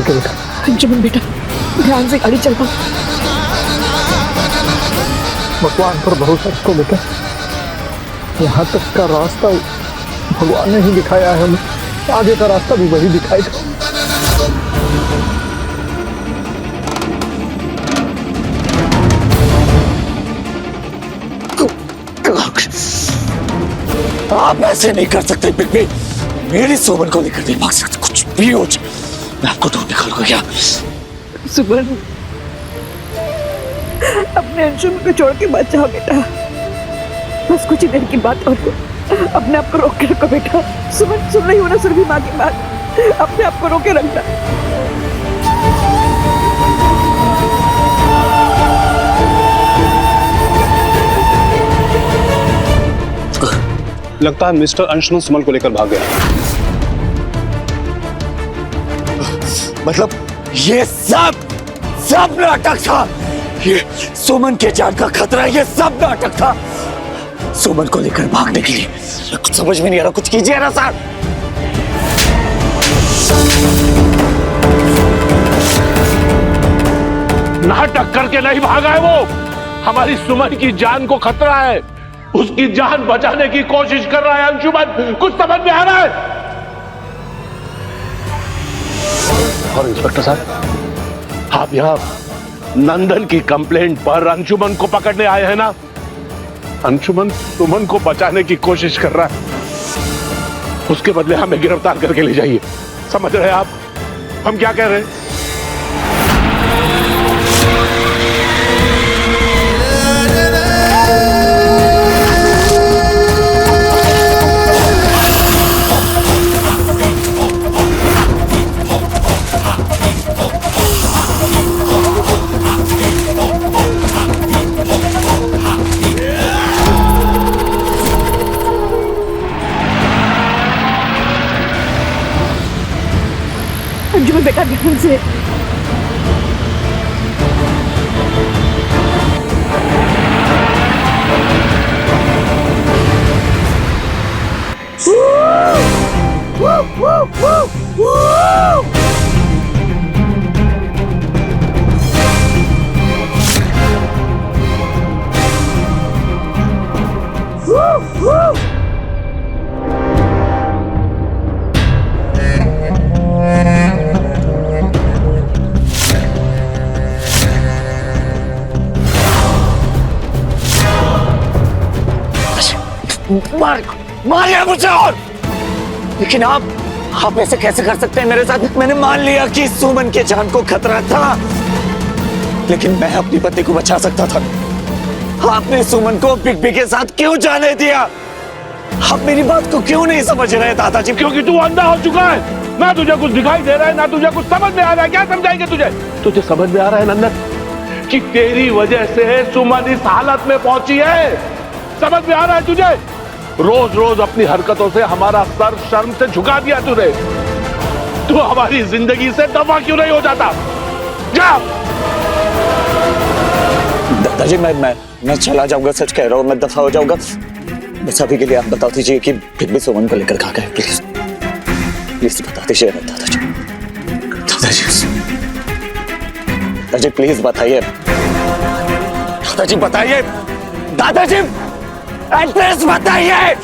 संभाल के रखा। अंजुमन बेटा, ध्यान से गाड़ी चलाओ। भगवान पर भरोसा रखो बेटा, यहाँ तक का रास्ता भगवान ने ही दिखाया है हमें, आगे का रास्ता भी वही दिखाएगा। आप ऐसे नहीं कर सकते बिग, मेरी सुमन को लेकर नहीं भाग सकते, कुछ भी हो जाए मैं आपको ढूंढ निकालूंगा। क्या सुमन, अपने अंशुमन को छोड़ के मत जाओ बेटा, बस कुछ ही देर की बात और अपने आप को रोक के रखो बेटा। सुमन, सुन रही हो ना सुरभि माँ की बात, अपने आप को रोक के रखना। लगता है मिस्टर अंशुमन सुमन को लेकर भाग गया। मतलब ये सब नाटक था, ये सुमन के जान का खतरा, ये सब नाटक था सुमन को लेकर भागने के लिए। कुछ समझ में नहीं आ रहा, कुछ कीजिए ना सर। नाटक करके नहीं भागा है वो, हमारी सुमन की जान को खतरा है, उसकी जान बचाने की कोशिश कर रहा है अंशुमन, कुछ समझ में आ रहा है? और इंस्पेक्टर साहब, आप यहां नंदन की कंप्लेंट पर अंशुमन को पकड़ने आए हैं ना? अंशुमन सुमन को बचाने की कोशिश कर रहा है, उसके बदले हमें गिरफ्तार करके ले जाइए। समझ रहे हैं आप हम क्या कह रहे हैं? अंजुमन बेटा, ध्यान से। मारिए मुझे और, लेकिन आप ऐसे कैसे कर सकते हैं मेरे साथ? मैंने मान लिया कि सुमन के जान को खतरा था, लेकिन मैं अपनी पत्नी को बचा सकता था। आपने सुमन को बिग के साथ क्यों जाने दिया? आप मेरी बात को क्यों नहीं समझ रहे दादाजी? क्योंकि तू अंधा हो चुका है, ना तुझे कुछ दिखाई दे रहा है, ना तुझे कुछ समझ में आ रहा है। क्या समझाएंगे तुझे? तुझे समझ में आ रहा है नंदन कि तेरी वजह से सुमन इस हालत में पहुंची है? समझ में आ रहा है तुझे? रोज रोज अपनी हरकतों से हमारा सर शर्म से झुका दिया तूने। तू हमारी जिंदगी से दफा क्यों नहीं हो जाता? जा। दादाजी मैं चला जाऊंगा, सच कह रहा हूँ, मैं दफा हो जाऊंगा। बस अभी के लिए आप बता दीजिए कि फिर भी सुमन को लेकर कहाँ गए, प्लीज प्लीज बता दीजिए दादाजी। दादाजी प्लीज बताइए, दादाजी बताइए, दादाजी एड्रेस बताइए।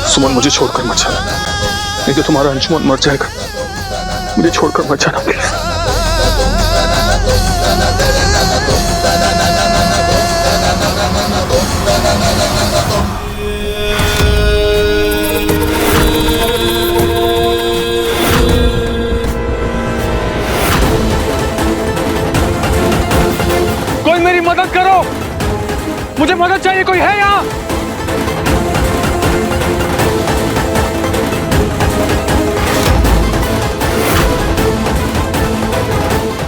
सुमन, मुझे छोड़कर मत जाना, नहीं तो तुम्हारा अंशुमन मर जाएगा। मुझे छोड़कर मत जाना प्लीज। कोई मेरी मदद करो, मुझे मदद चाहिए, कोई है यहाँ?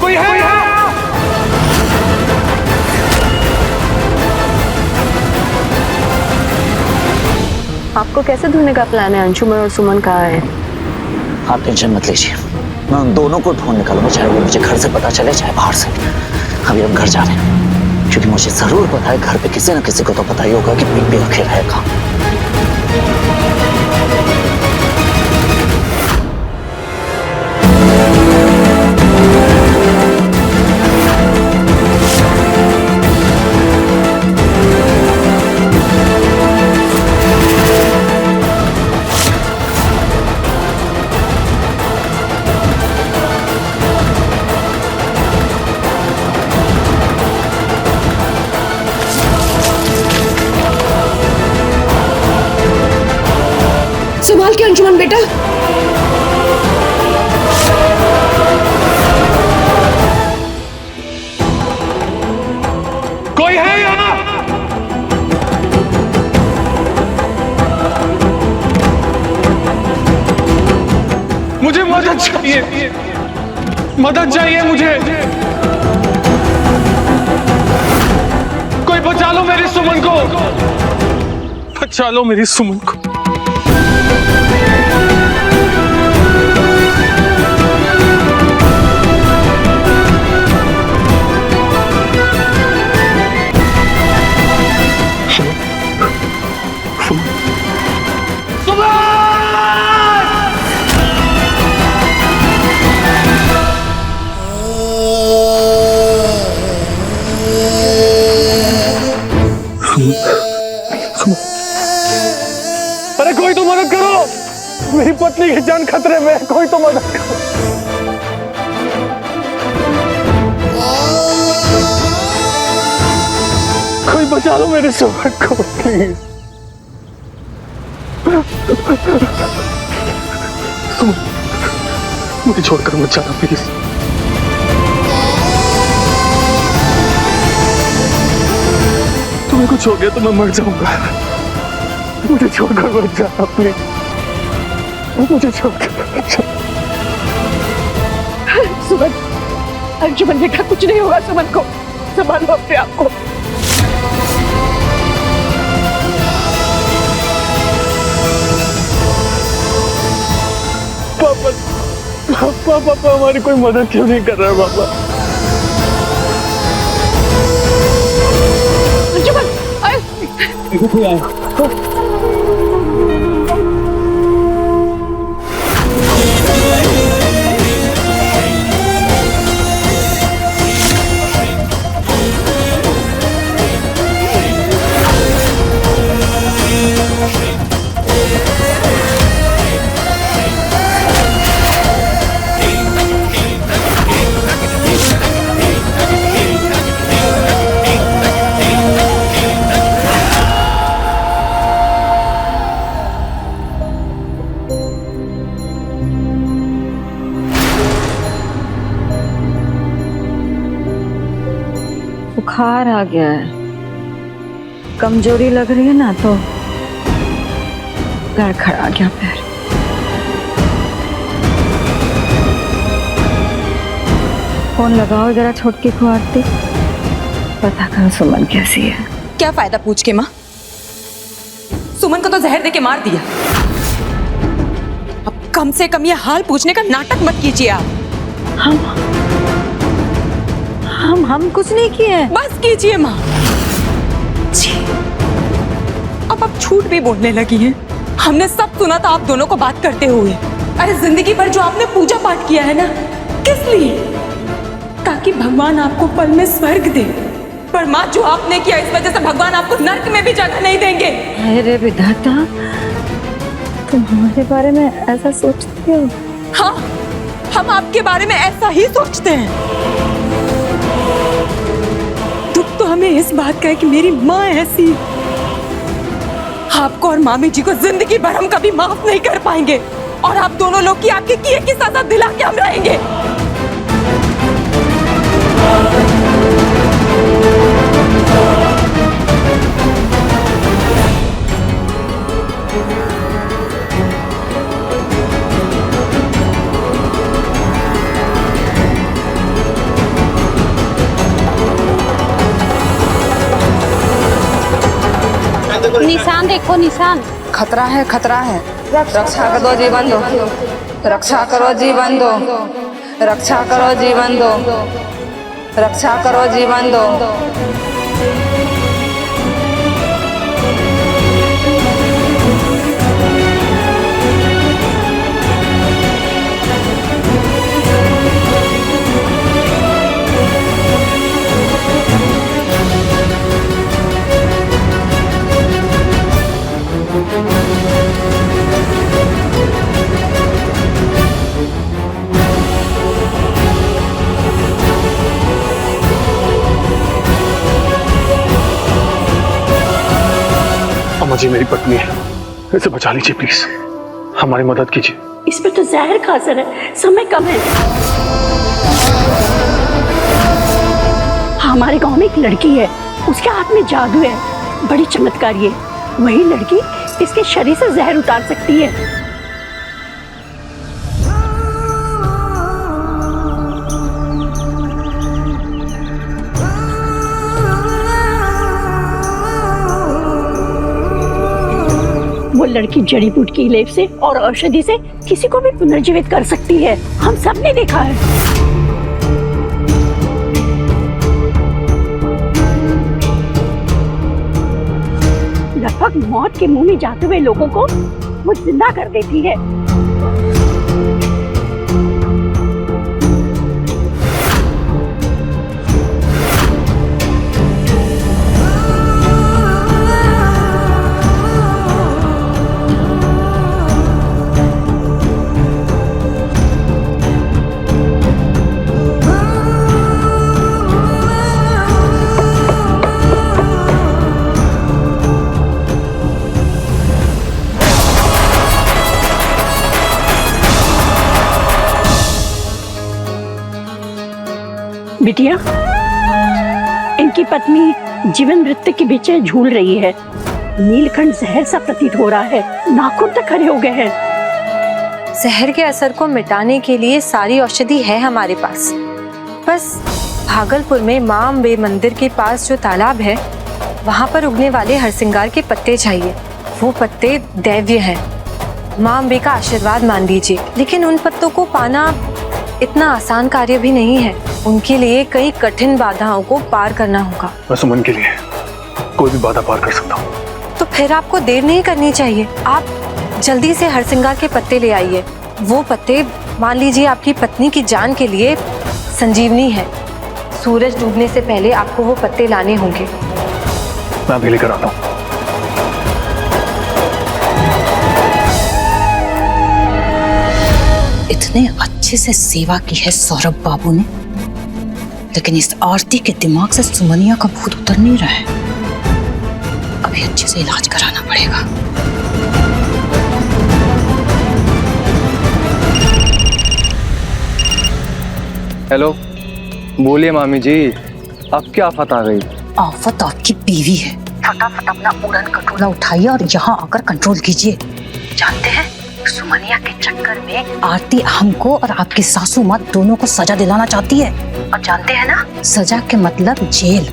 कोई है यहाँ? आपको कैसे ढूंढने का प्लान है? अंशुमन और सुमन कहाँ है? आप टेंशन मत लीजिए, मैं उन दोनों को ढूंढ निकालूंगा, चाहे वो मुझे घर से पता चले चाहे बाहर से। अभी हम घर जा रहे हैं, क्योंकि मुझे जरूर पता है घर पे किसी न किसी को तो पता ही होगा कि पिंपी आखिर है कहाँ। संभाल के अंशुमन बेटा। कोई है यहाँ? मुझे मदद चाहिए, मदद चाहिए मुझे। कोई बचा लो मेरी सुमन को, बचा लो मेरी सुमन को। अरे कोई तो मदद करो, मेरी पत्नी की जान खतरे में है, कोई तो मदद करो। कोई बचा लो मेरे सुमन को प्लीज। सुमन, मुझे छोड़कर मत जाना प्लीज। तुम्हें कुछ हो गया तो मैं मर जाऊंगा, मुझे छोड़कर मत जाना प्लीज, मुझे छोड़कर मत जाना। सुमन, अंशुमन बेटा कुछ नहीं होगा, सुमन को संभालो अपने आप को। पापा हमारी कोई मदद क्यों नहीं कर रहा है पापा? अंशुमन, कोई आया। बुखार आ गया है, कमजोरी लग रही है ना, तो गड़खड़ आ गया पैर। फोन लगाओ जरा छोटकी को, आरती पता करो सुमन कैसी है। क्या फायदा पूछ के माँ, सुमन को तो जहर देके मार दिया। अब कम से कम ये हाल पूछने का नाटक मत कीजिए आप। हम कुछ नहीं किए। बस कीजिए माँ। छी, अब आप झूठ भी बोलने लगी हैं। हमने सब सुना था आप दोनों को बात करते हुए। अरे जिंदगी भर जो आपने पूजा पाठ किया है ना, किस लिए? ताकि भगवान आपको पल में स्वर्ग दे। पर माँ जो आपने किया, इस वजह से भगवान आपको नर्क में भी जगह नहीं देंगे। अरे विधाता, तुम हमारे बारे में ऐसा सोचती हो? हाँ, हम आपके बारे में ऐसा ही सोचते हैं। हमें इस बात का है कि मेरी माँ ऐसी, आपको और मामी जी को जिंदगी भर हम कभी माफ नहीं कर पाएंगे, और आप दोनों लोग की आपके किए की सजा दिला के हम रहेंगे। निशान देखो, निशान। खतरा है, खतरा है। रक्षा करो जीवन दो, रक्षा करो जीवन दो, रक्षा करो जीवन दो, रक्षा करो जीवन दो। अम्मा जी मेरी पत्नी है, इसे बचा लीजिए प्लीज, हमारी मदद कीजिए। इस पे तो जहर का असर है, समय कम है। हमारे गांव में एक लड़की है, उसके हाथ में जादू है, बड़ी चमत्कारी है। वही लड़की इसके शरीर से जहर उतार सकती है। वो लड़की जड़ी बूटी की लेप से और औषधि से किसी को भी पुनर्जीवित कर सकती है। हम सब ने देखा है। लगभग मौत के मुंह में जाते हुए लोगों को वो जिंदा कर देती है। बिटिया, इनकी पत्नी जीवन मृत्यु के बीच झूल रही है। नीलकंठ जहर सा प्रतीत हो रहा है, नाखून तक खड़े हो गए हैं। जहर के असर को मिटाने के लिए सारी औषधि है हमारे पास। बस भागलपुर में मां अम्बे मंदिर के पास जो तालाब है, वहां पर उगने वाले हरसिंगार के पत्ते चाहिए। वो पत्ते दैव्य हैं, मां अम्बे का आशीर्वाद मान लीजिए। लेकिन उन पत्तों को पाना इतना आसान कार्य भी नहीं है, उनके लिए कई कठिन बाधाओं को पार करना होगा। मैं सुमन के लिए कोई भी बाधा पार कर सकता हूँ। तो फिर आपको देर नहीं करनी चाहिए, आप जल्दी से हरसिंगार के पत्ते ले आइए। वो पत्ते मान लीजिए आपकी पत्नी की जान के लिए संजीवनी है। सूरज डूबने से पहले आपको वो पत्ते लाने होंगे। मैं अभी लेकर आता हूँ। इतने अच्छे से सेवा की है सौरभ बाबू ने, लेकिन इस आरती के दिमाग से सुमनिया का भूत उतर नहीं रहा है। अभी अच्छे से इलाज कराना पड़ेगा। हेलो, बोलिए मामी जी, अब क्या आफत आ गई? आफत आपकी बीवी है। फटाफट अपना उड़न खटोला उठाइए और यहाँ आकर कंट्रोल कीजिए। जानते हैं, सुमनिया के चक्कर में आरती हमको और आपकी सासू माँ दोनों को सजा दिलाना चाहती है। और जानते हैं ना, सजा के मतलब जेल।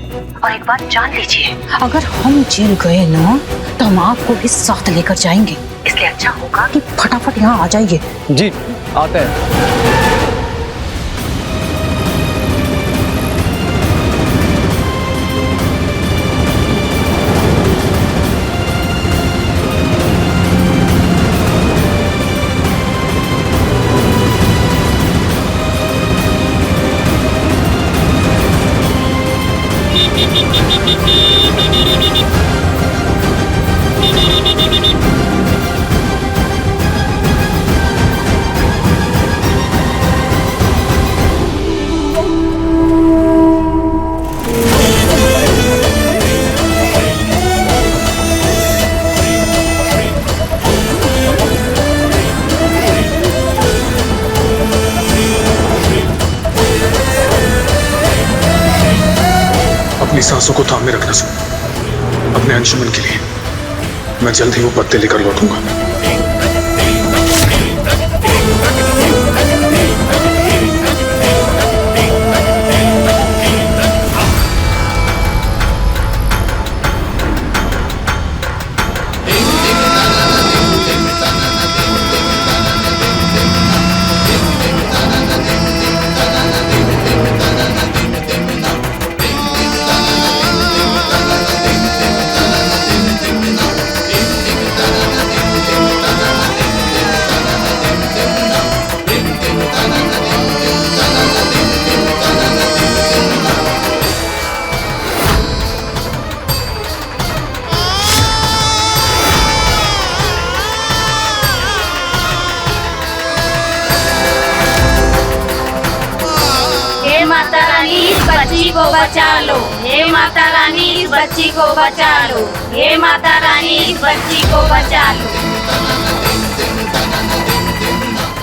और एक बात जान लीजिए, अगर हम जेल गए ना तो हम आपको भी साथ लेकर जाएंगे। इसलिए अच्छा होगा कि फटाफट यहाँ आ जाइए। जी आते हैं। सांसों को थामे रखना सुन, अपने अंशुमन के लिए। मैं जल्द ही वो पत्ते लेकर लौटूंगा। माता रानी इस बच्ची को बचा लो, हे माता रानी इस बच्ची को बचा लो, हे माता रानी इस बच्ची को बचा लो,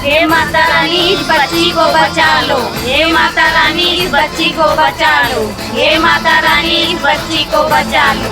हे माता रानी इस बच्ची को बचा लो, हे माता रानी इस बच्ची को बचा लो, हे माता रानी इस बच्ची को बचा लो।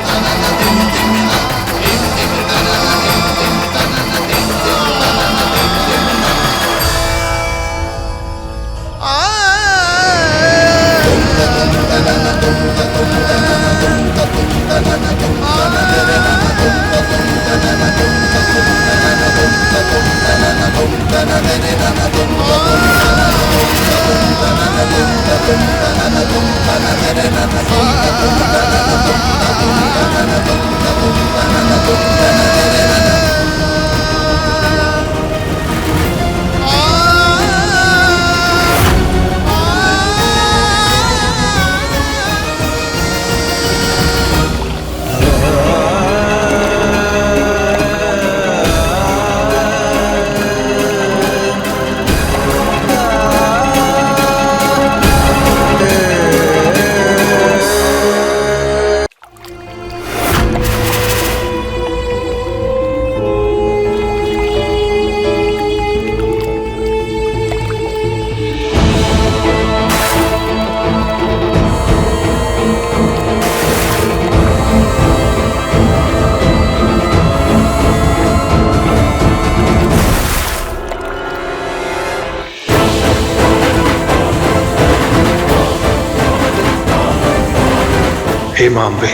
हे मां अम्बे,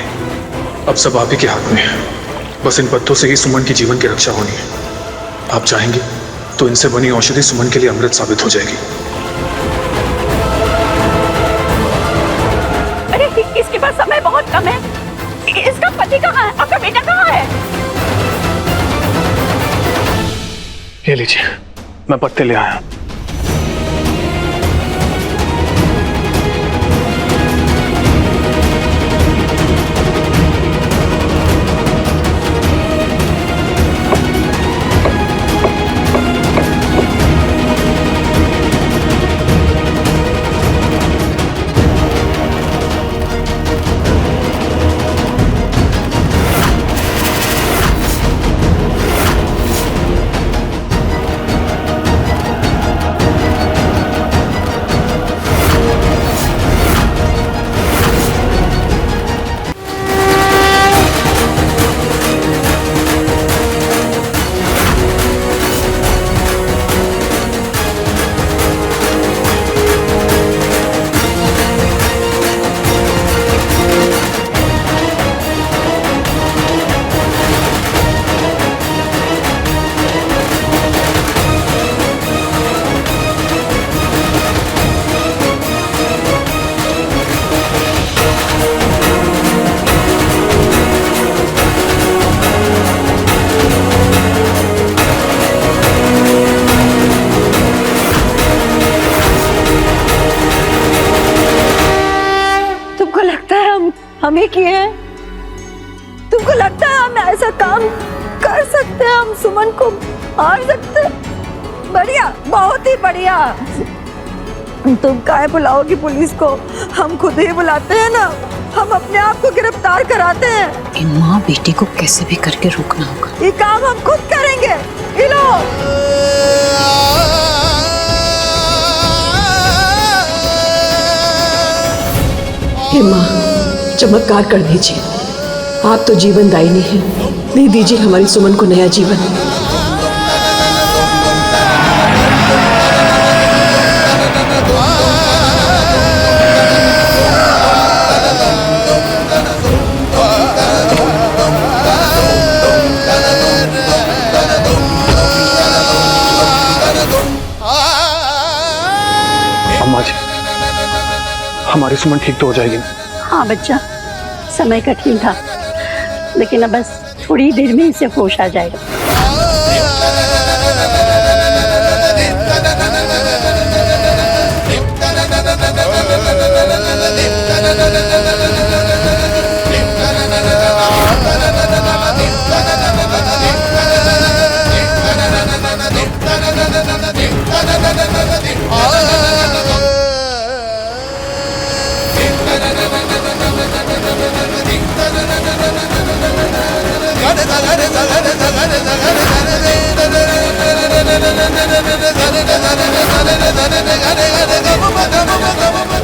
अब सब आप ही के हाथ में है। बस इन पत्तों से ही सुमन की जीवन की रक्षा होनी है। आप चाहेंगे तो इनसे बनी औषधि सुमन के लिए अमृत साबित हो जाएगी। अरे इसके पास समय बहुत कम है। इसका पति कहाँ है? आपका बेटा कहाँ है? ये लीजिए, मैं पत्ते ले आया। हम ही किए हैं? तुमको लगता है हम ऐसा काम कर सकते हैं? हम सुमन को मार सकते हैं? बढ़िया, बहुत ही बढ़िया। तुम काहे बुलाओगी पुलिस को? हम खुद ही बुलाते हैं ना। हम अपने आप को गिरफ्तार कराते हैं। इन माँ बेटी को कैसे भी करके रोकना होगा। ये काम हम खुद करेंगे। ये लो। हे माँ, चमत्कार कर दीजिए। आप तो जीवन दायिनी हैं, दे दीजिए हमारी सुमन को नया जीवन। अम्मा जी, हमारी सुमन ठीक तो हो जाएगी। हाँ बच्चा, समय कठिन था, लेकिन अब बस थोड़ी देर में इसे होश आ जाएगा। Gane